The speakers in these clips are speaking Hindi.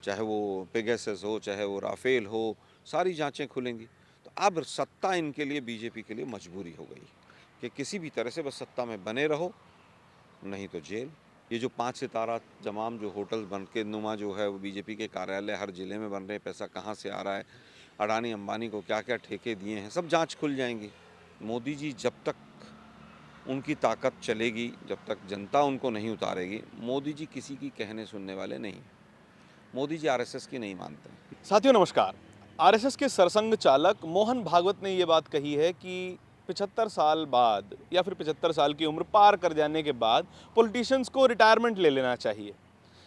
चाहे वो पेगासस हो, चाहे वो राफेल हो, सारी जांचें खुलेंगी। तो अब सत्ता इनके लिए, बीजेपी के लिए मजबूरी हो गई कि किसी भी तरह से बस सत्ता में बने रहो, नहीं तो जेल। ये जो 5 सितारा तमाम जो होटल बन के नुमा जो है वो बीजेपी के कार्यालय हर जिले में बन रहे हैं, पैसा कहाँ से आ रहा है, अडानी अंबानी को क्या क्या ठेके दिए हैं, सब जांच खुल जाएंगी। मोदी जी जब तक उनकी ताकत चलेगी, जब तक जनता उनको नहीं उतारेगी, मोदी जी किसी की कहने सुनने वाले नहीं। मोदी जी आरएसएस की नहीं मानते। साथियों नमस्कार। आरएसएस के सरसंघ चालक मोहन भागवत ने ये बात कही है कि 75 साल बाद या फिर 75 साल की उम्र पार कर जाने के बाद पॉलिटिशियंस को रिटायरमेंट ले लेना चाहिए।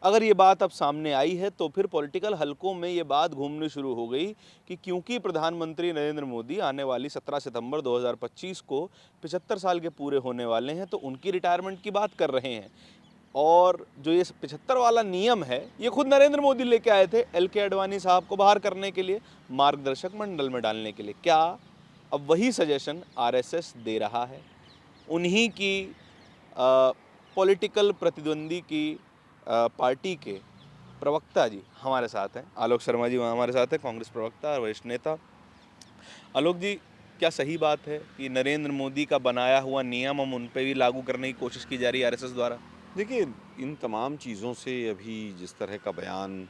अगर ये बात अब सामने आई है तो फिर पॉलिटिकल हलकों में ये बात घूमनी शुरू हो गई कि क्योंकि प्रधानमंत्री नरेंद्र मोदी आने वाली 17 सितंबर 2025 को 75 साल के पूरे होने वाले हैं तो उनकी रिटायरमेंट की बात कर रहे हैं। और जो ये 75 वाला नियम है ये खुद नरेंद्र मोदी लेके आए थे एल के आडवाणी साहब को बाहर करने के लिए, मार्गदर्शक मंडल में डालने के लिए। क्या अब वही सजेशन आरएसएस दे रहा है? उन्हीं की पॉलिटिकल प्रतिद्वंदी की पार्टी के प्रवक्ता जी हमारे साथ हैं, आलोक शर्मा जी हमारे साथ हैं, कांग्रेस प्रवक्ता और वरिष्ठ नेता। आलोक जी, क्या सही बात है कि नरेंद्र मोदी का बनाया हुआ नियम हम उन पर भी लागू करने की कोशिश की जा रही है आरएसएस द्वारा? देखिए, इन तमाम चीज़ों से अभी जिस तरह का बयान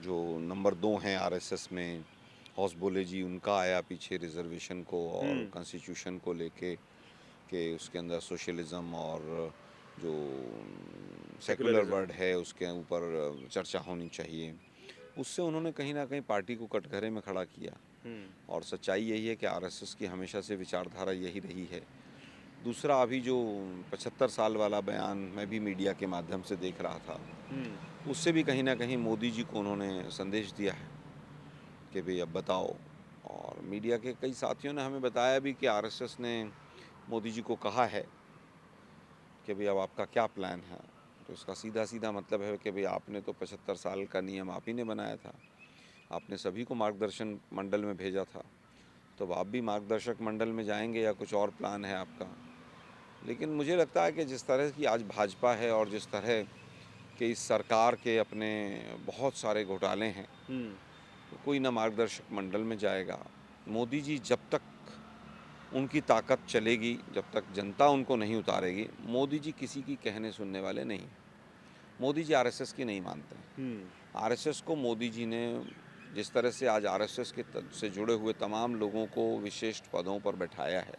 जो नंबर 2 हैं आरएसएस में, हौसबोले जी उनका आया पीछे रिजर्वेशन को और कॉन्स्टिट्यूशन को लेके कि उसके अंदर सोशलिज्म और जो सेकुलर वर्ड है उसके ऊपर चर्चा होनी चाहिए। उससे उन्होंने कहीं ना कहीं पार्टी को कटघरे में खड़ा किया। और सच्चाई यही है कि आरएसएस की हमेशा से विचारधारा यही रही है। दूसरा, अभी जो 75 साल वाला बयान मैं भी मीडिया के माध्यम से देख रहा था, उससे भी कहीं ना कहीं मोदी जी को उन्होंने संदेश दिया है कि भाई अब बताओ। और मीडिया के कई साथियों ने हमें बताया भी कि आरएसएस ने मोदी जी को कहा है कि भाई अब आपका क्या प्लान है। तो इसका सीधा सीधा मतलब है कि भाई आपने तो 75 साल का नियम आप ही ने बनाया था, आपने सभी को मार्गदर्शन मंडल में भेजा था, तो अब आप भी मार्गदर्शक मंडल में जाएंगे या कुछ और प्लान है आपका। लेकिन मुझे लगता है कि जिस तरह की आज भाजपा है और जिस तरह के इस सरकार के अपने बहुत सारे घोटाले हैं, तो कोई ना मार्गदर्शक मंडल में जाएगा। मोदी जी जब तक उनकी ताकत चलेगी, जब तक जनता उनको नहीं उतारेगी, मोदी जी किसी की कहने सुनने वाले नहीं। मोदी जी आरएसएस की नहीं मानते। आरएसएस को मोदी जी ने जिस तरह से आज आरएसएस के से जुड़े हुए तमाम लोगों को विशिष्ट पदों पर बैठाया है,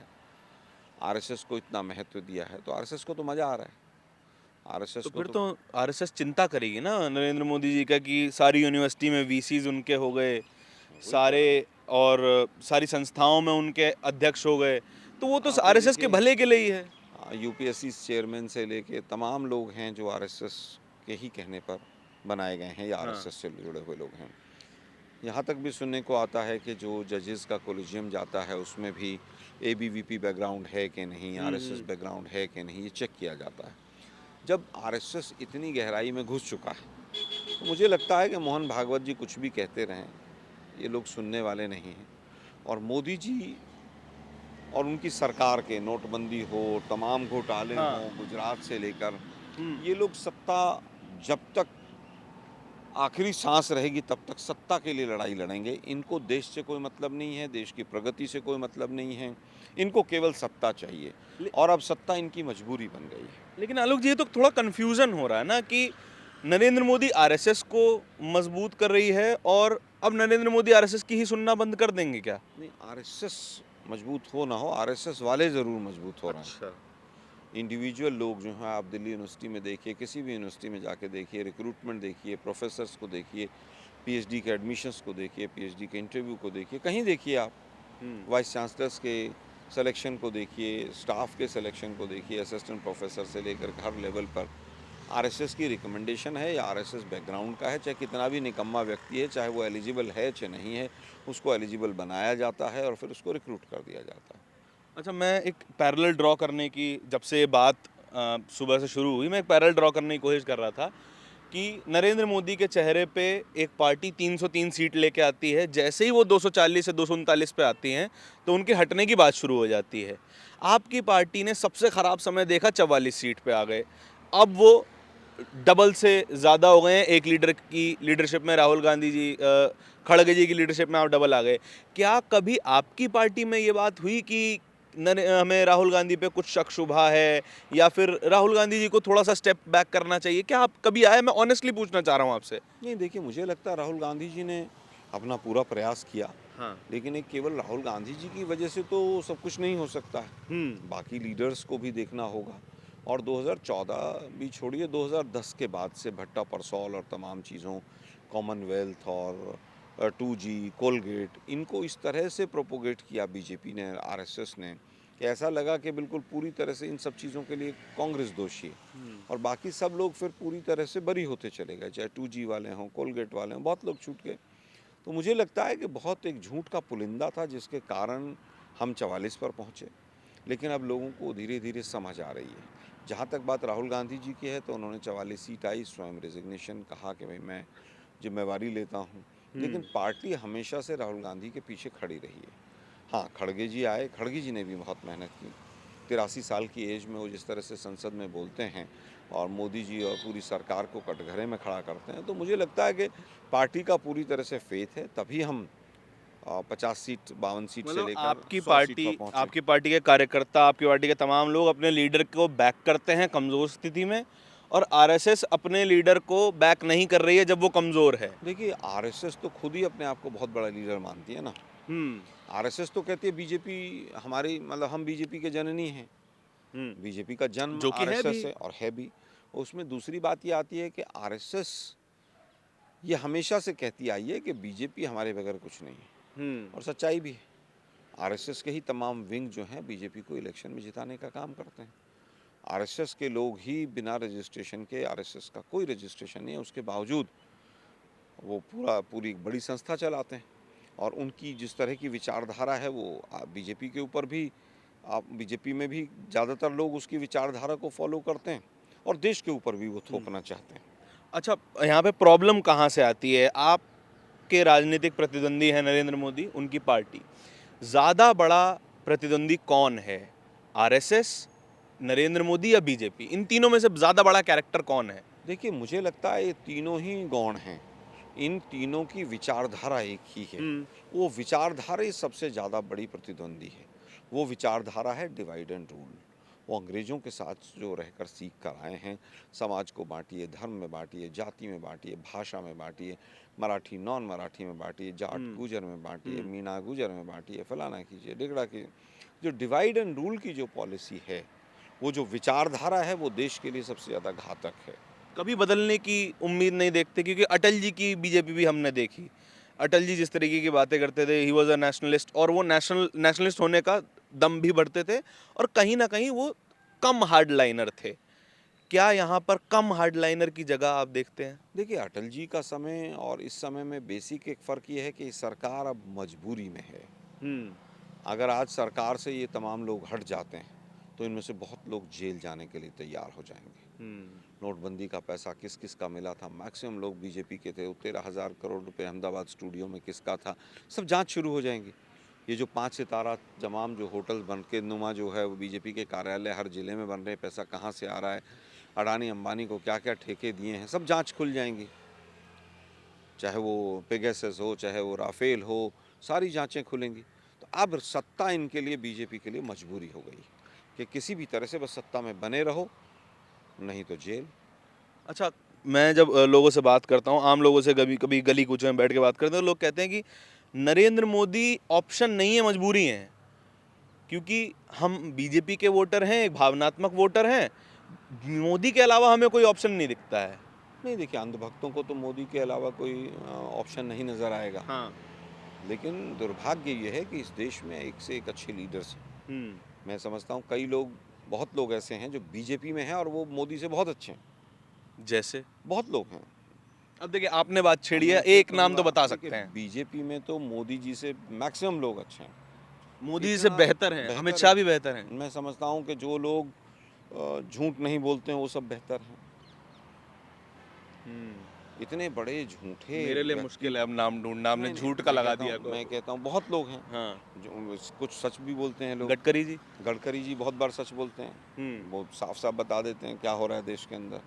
आरएसएस को इतना महत्व दिया है, तो आरएसएस को तो मज़ा आ रहा है। आरएसएस तो को फिर तो तो आरएसएस चिंता करेगी ना नरेंद्र मोदी जी का कि सारी यूनिवर्सिटी में वीसीज उनके हो गए, वही कह सारे रहा हूँ। और सारी संस्थाओं में उनके अध्यक्ष हो गए, तो वो तो आप ये आरएसएस के देखिए, भले के लिए ही है। यूपीएससी चेयरमैन से लेके तमाम लोग हैं जो आरएसएस के ही कहने पर बनाए गए हैं या हाँ। आरएसएस से जुड़े हुए लोग हैं। यहाँ तक भी सुनने को आता है कि जो जजेस का कोलिजियम जाता है उसमें भी एबीवीपी बैकग्राउंड है कि नहीं, आरएसएस बैकग्राउंड है कि नहीं, ये चेक किया जाता है। जब आरएसएस इतनी गहराई में घुस चुका है तो मुझे लगता है कि मोहन भागवत जी कुछ भी कहते रहें, ये लोग सुनने वाले नहीं हैं। और मोदी जी और उनकी सरकार के नोटबंदी हो, तमाम घोटाले हाँ। हों, गुजरात से लेकर, हम्म। ये लोग सत्ता जब तक आखिरी सांस रहेगी तब तक सत्ता के लिए लड़ाई लड़ेंगे। इनको देश से कोई मतलब नहीं है, देश की प्रगति से कोई मतलब नहीं है, इनको केवल सत्ता चाहिए। ले, और अब सत्ता इनकी मजबूरी बन गई है। लेकिन आलोक जी, ये तो थोड़ा कंफ्यूजन हो रहा है ना कि नरेंद्र मोदी आरएसएस को मजबूत कर रही है और अब नरेंद्र मोदी आरएसएस की ही सुनना बंद कर देंगे क्या? नहीं, आरएसएस मजबूत हो ना हो, आरएसएस वाले ज़रूर मजबूत हो रहे हैं। अच्छा। इंडिविजुअल लोग जो हैं, आप दिल्ली यूनिवर्सिटी में देखिए, किसी भी यूनिवर्सिटी में जाके देखिए, रिक्रूटमेंट देखिए, प्रोफेसर्स को देखिए, पीएचडी के एडमिशन्स को देखिए, पीएचडी के इंटरव्यू को देखिए, कहीं देखिए आप, वाइस चांसलर्स के सिलेक्शन को देखिए, स्टाफ के सिलेक्शन को देखिए, असिस्टेंट प्रोफेसर से लेकर हर लेवल पर आरएसएस की रिकमेंडेशन है या आरएसएस बैकग्राउंड का है। चाहे कितना भी निकम्मा व्यक्ति है, चाहे वो एलिजिबल है चाहे नहीं है, उसको एलिजिबल बनाया जाता है और फिर उसको रिक्रूट कर दिया जाता है। अच्छा, मैं एक पैरेलल ड्रॉ करने की, जब से ये बात सुबह से शुरू हुई, मैं एक पैरेलल ड्रॉ करने की कोशिश कर रहा था कि नरेंद्र मोदी के चेहरे पे एक पार्टी 303 सीट लेके आती है, जैसे ही वो 240 से 239 पे आती हैं तो उनके हटने की बात शुरू हो जाती है। आपकी पार्टी ने सबसे ख़राब समय देखा, 44 सीट पे आ गए। अब वो डबल से ज़्यादा हो गए हैं। एक लीडर की लीडरशिप में राहुल गांधी जी, खड़गे जी की लीडरशिप में आप डबल आ गए। क्या कभी आपकी पार्टी में ये बात हुई कि हमें राहुल गांधी पे कुछ शक शुबा है, या फिर राहुल गांधी जी को थोड़ा सा स्टेप बैक करना चाहिए? क्या आप कभी आए? मैं ऑनेस्टली पूछना चाह रहा हूँ आपसे। नहीं, देखिए, मुझे लगता है राहुल गांधी जी ने अपना पूरा प्रयास किया, हाँ। लेकिन एक केवल राहुल गांधी जी की वजह से तो सब कुछ नहीं हो सकता है। बाकी लीडर्स को भी देखना होगा। और 2014 भी छोड़िए, 2010 के बाद से भट्टा परसौल और तमाम चीज़ों, कॉमनवेल्थ और 2G, कोलगेट, इनको इस तरह से प्रोपोगेट किया बीजेपी ने, आरएसएस ने, कि ऐसा लगा कि बिल्कुल पूरी तरह से इन सब चीज़ों के लिए कांग्रेस दोषी है और बाकी सब लोग फिर पूरी तरह से बरी होते चले गए, चाहे 2G वाले हों, कोलगेट वाले हों, बहुत लोग छूट गए। तो मुझे लगता है कि बहुत एक झूठ का पुलिंदा था जिसके कारण हम 44 पर पहुँचे, लेकिन अब लोगों को धीरे धीरे समझ आ रही है। जहाँ तक बात राहुल गांधी जी की है, तो उन्होंने 44 सीट आई, स्वयं रेजिग्नेशन कहा कि भाई मैं जिम्मेवारी लेता हूँ, लेकिन पार्टी हमेशा से राहुल गांधी के पीछे खड़ी रही है। हाँ, खड़गे जी आए, खड़गे जी ने भी बहुत मेहनत की। 83 साल की एज में वो जिस तरह से संसद में बोलते हैं और मोदी जी और पूरी सरकार को कटघरे में खड़ा करते हैं, तो मुझे लगता है कि पार्टी का पूरी तरह से फेथ है, तभी हम 50 सीट, 52 सीट से मतलब लेकर 100 सीट पर पहुँचे। आपकी पार्टी के कार्यकर्ता, आपकी पार्टी के तमाम लोग अपने लीडर को बैक करते हैं कमज़ोर स्थिति में, और आरएसएस अपने लीडर को बैक नहीं कर रही है जब वो कमज़ोर है। देखिए, आरएसएस तो खुद ही अपने आप को बहुत बड़ा लीडर मानती है ना। हम्म। आरएसएस तो कहती है बीजेपी हमारी, मतलब हम बीजेपी के जननी हैं। बीजेपी का जन्म जो कि है भी। आरएसएस है और है भी। उसमें दूसरी बात ये आती है कि आरएसएस ये हमेशा से कहती आई है कि बीजेपी हमारे बगैर कुछ नहीं है, और सच्चाई भी है। आरएसएस के ही तमाम विंग जो हैं बीजेपी को इलेक्शन में जिताने का काम करते हैं। आरएसएस के लोग ही बिना रजिस्ट्रेशन के, आरएसएस का कोई रजिस्ट्रेशन नहीं है, उसके बावजूद वो पूरी एक बड़ी संस्था चलाते हैं, और उनकी जिस तरह की विचारधारा है वो बीजेपी के ऊपर भी, आप बीजेपी में भी ज़्यादातर लोग उसकी विचारधारा को फॉलो करते हैं, और देश के ऊपर भी वो थोपना चाहते हैं। अच्छा, यहाँ पे प्रॉब्लम कहाँ से आती है? आपके राजनीतिक प्रतिद्वंदी है नरेंद्र मोदी, उनकी पार्टी। ज़्यादा बड़ा प्रतिद्वंदी कौन है? आरएसएस, नरेंद्र मोदी या बीजेपी? इन तीनों में से ज़्यादा बड़ा कैरेक्टर कौन है? देखिए, मुझे लगता है ये तीनों ही गौण हैं। इन तीनों की विचारधारा एक ही है। वो विचारधारा ही सबसे ज़्यादा बड़ी प्रतिद्वंदी है। वो विचारधारा है डिवाइड एंड रूल। वो अंग्रेज़ों के साथ जो रहकर सीख कर आए हैं, समाज को बाँटिए, धर्म में बाँटिए, जाति में बाँटिए, भाषा में बाँटिए, मराठी नॉन मराठी में बाँटिए, जाट गुजर में बाँटिए, मीणा गुजर में बाँटिए, फलाना कीजिए, ढिगड़ा कीजिए। जो डिवाइड एंड रूल की जो पॉलिसी है, वो जो विचारधारा है, वो देश के लिए सबसे ज़्यादा घातक है। कभी बदलने की उम्मीद नहीं देखते? क्योंकि अटल जी की बीजेपी भी हमने देखी। अटल जी जिस तरीके की बातें करते थे, ही वॉज अ नेशनलिस्ट, और वो नेशनलिस्ट होने का दम भी बढ़ते थे, और कहीं ना कहीं वो कम हार्डलाइनर थे। क्या यहाँ पर कम हार्डलाइनर की जगह आप देखते हैं? देखिए, अटल जी का समय और इस समय में बेसिक एक फ़र्क ये है कि सरकार अब मजबूरी में है। अगर आज सरकार से ये तमाम लोग हट जाते हैं, तो इनमें से बहुत लोग जेल जाने के लिए तैयार हो जाएंगे। नोटबंदी का पैसा किस किस का मिला था, मैक्सिमम लोग बीजेपी के थे। 13,000 करोड़ रुपए अहमदाबाद स्टूडियो में किसका था, सब जांच शुरू हो जाएंगी। ये जो 5 सितारा तमाम जो होटल बन के नुमा जो है, वो बीजेपी के कार्यालय हर ज़िले में बन रहे हैं, पैसा कहाँ से आ रहा है, अडानी अंबानी को क्या क्या ठेके दिए हैं, सब जांच खुल जाएंगी। चाहे वो पेगासस हो, चाहे वो राफेल हो, सारी जांचें खुलेंगी। तो अब सत्ता इनके लिए, बीजेपी के लिए मजबूरी हो गई कि किसी भी तरह से बस सत्ता में बने रहो, नहीं तो जेल। अच्छा, मैं जब लोगों से बात करता हूँ, आम लोगों से, कभी कभी गली कूचे में बैठ के बात करते हैं, तो लोग कहते हैं कि नरेंद्र मोदी ऑप्शन नहीं है, मजबूरी है। क्योंकि हम बीजेपी के वोटर हैं, एक भावनात्मक वोटर हैं, मोदी के अलावा हमें कोई ऑप्शन नहीं दिखता है। नहीं, देखिए, अंधभक्तों को तो मोदी के अलावा कोई ऑप्शन नहीं नज़र आएगा। हाँ। लेकिन दुर्भाग्य ये है कि इस देश में एक से एक अच्छे लीडर्स हैं। मैं समझता हूँ कई लोग, बहुत लोग ऐसे हैं जो बीजेपी में हैं और वो मोदी से बहुत अच्छे हैं। जैसे? बहुत लोग हैं। अब देखिए, आपने बात छेड़ी है, मैं फिर एक नाम तो कहूँगा, बता देखिए, सकते हैं। बीजेपी में तो मोदी जी से मैक्सिमम लोग अच्छे हैं। मोदी जी से इतना बेहतर हैं, बेहतर अमित शाह है। भी बेहतर हैं। मैं समझता हूँ कि जो लोग झूठ नहीं बोलते हैं वो सब बेहतर हैं। इतने बड़े झूठे मेरे लिए व्यक्ति, मुश्किल है अब नाम ढूंढना, आपने नहीं नहीं, झूठ का लगा दिया मैं कहता हूँ बहुत लोग हैं हाँ। जो कुछ सच भी बोलते हैं लोग। गडकरी जी। गडकरी जी बहुत बार सच बोलते हैं, वो साफ साफ बता देते हैं क्या हो रहा है देश के अंदर।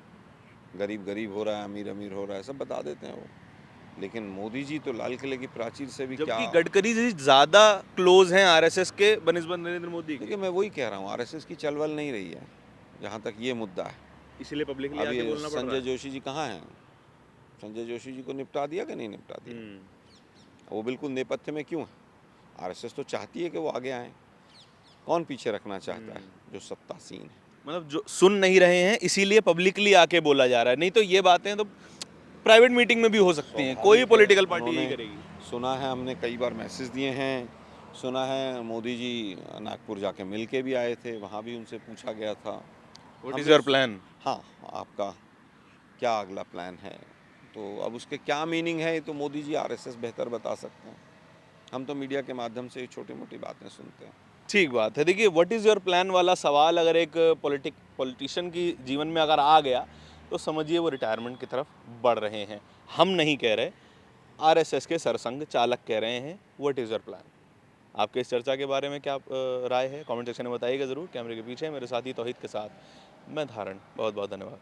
गरीब गरीब हो रहा है, अमीर अमीर हो रहा है, सब बता देते हैं वो। लेकिन मोदी जी तो लाल किले की प्राचीर से भी क्या। जबकि गडकरी जी ज़्यादा क्लोज हैं आरएसएस के बनिस्बत नरेंद्र मोदी के, देखिए मैं वही कह रहा हूँ, आरएसएस की चलवल नहीं रही है जहाँ तक ये मुद्दा है। इसीलिए पब्लिकली अब आके ये बोलना पड़ रहा संजय है। जोशी जी कहाँ हैं? संजय जोशी जी को निपटा दिया कि नहीं निपटा दिया? वो बिल्कुल नेपथ्य में क्यों है? आरएसएस तो चाहती है कि वो आगे आए। कौन पीछे रखना चाहता है? जो सत्तासीन है। मतलब जो सुन नहीं रहे हैं इसीलिए पब्लिकली आके बोला जा रहा है, नहीं तो ये बातें तो प्राइवेट मीटिंग में भी हो सकती हैं, कोई स्वाभाविक है, पॉलिटिकल पार्टी यही उन्होंने करेगी। सुना है, हमने कई बार मैसेज दिए हैं, सुना है मोदी जी नागपुर जाके मिल के भी आए थे, वहाँ भी उनसे पूछा गया था। व्हाट इज हमने योर प्लान? हाँ, आपका क्या अगला प्लान है? तो अब उसके क्या मीनिंग है ये तो मोदी जी आरएसएस बेहतर बता सकते हैं। हम तो मीडिया के माध्यम से छोटी मोटी बातें सुनते हैं। ठीक बात है। देखिए, व्हाट इज़ योर प्लान वाला सवाल अगर एक पॉलिटिशियन की जीवन में अगर आ गया तो समझिए वो रिटायरमेंट की तरफ बढ़ रहे हैं। हम नहीं कह रहे, आरएसएस के सरसंघ चालक कह रहे हैं। What is your plan? आपके इस चर्चा के बारे में क्या राय है? कमेंट सेक्शन में बताइएगा ज़रूर। कैमरे के पीछे मेरे साथी तौहीद के साथ मैं धारण। बहुत बहुत धन्यवाद।